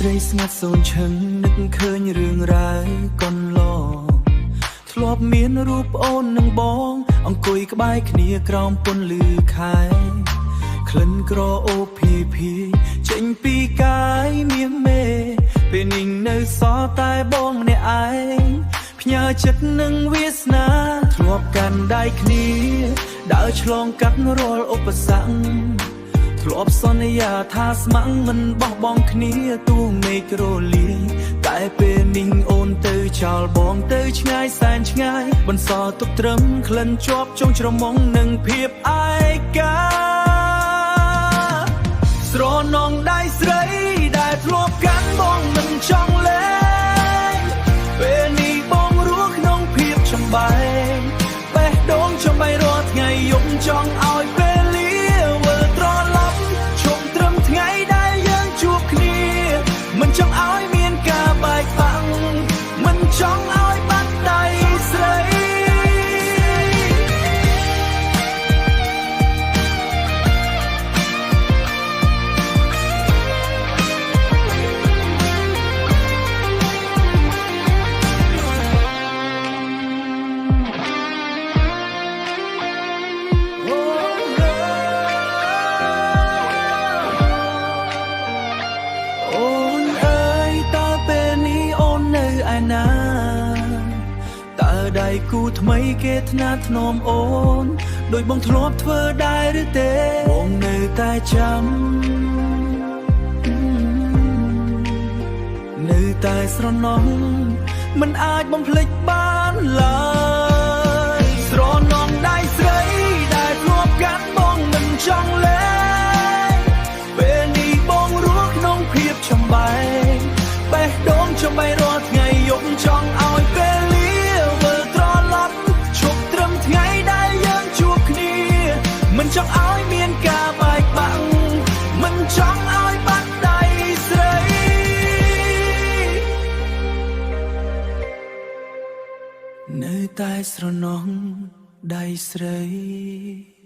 ត្រីស្ងាត់សូនឈឹងនឹកឃើញរឿងរ៉ាវកុនឡងធ្លាប់មានរូបប្អូននិងបងអង្គុយក្បែរគ្នាក្រោមពន្លឺខែក្លិនក្រអូបភីភីចេញពីកាយមាសមេពេលនេះនៅសល់តែបងម្នាក់ឯងផ្ញើចិត្តនឹងវាសនាធ្លាប់កាន់ដៃគ្នាដើរឆ្លងកាត់រាល់ឧបសគ្គធ្លាប់សន្យាថាស្ម័គ្រមិនបោះបង់គ្នាទូមេឃរលាយតែពេលនេះអូនទៅចោលបងទៅឆ្ងាយសែនឆ្ងាយបន្សល់ទុកត្រឹមក្លិនជាប់ចុងច្រមុំនឹងភាពឯកាស្រនងដៃស្រីដែលធ្លាប់កាន់បងមិនចង់លែងពេលនេះបងរស់ក្នុងភាពចម្បែងបេះដូងចំបីរាល់ថ្ងៃយប់ចង់ឲ្យពេលលាវិលត្រឡប់ជុំត្រឹមថ្ងៃដែលយើងជួបគ្នាមិនចង់ឲ្យមានការបែកបាក់មិនចង់ឲ្យបាត់ដៃស្រីដៃគូថ្មីគេថ្នាថ្នមអូនដោយបងធ្លាប់ធ្វើដែរឬទេបងនៅតែចាំនៅតែស្រណោះមិនអាចបំភ្លេចបានឡើយស្រណោះដៃស្រីដែលធ្លាប់កាន់បងមិនចង់លែងពេលនេះបងរស់ក្នុងភាពចម្បែងបេះដូងចំបីរាល់ថ្ងៃយប់ចង់ឲ្យពេលមិនចង់ឲ្យមានការបែកបាក់មិនចង់ឲ្យបាត់ដៃស្រីនៅតែស្រណោះដៃស្រី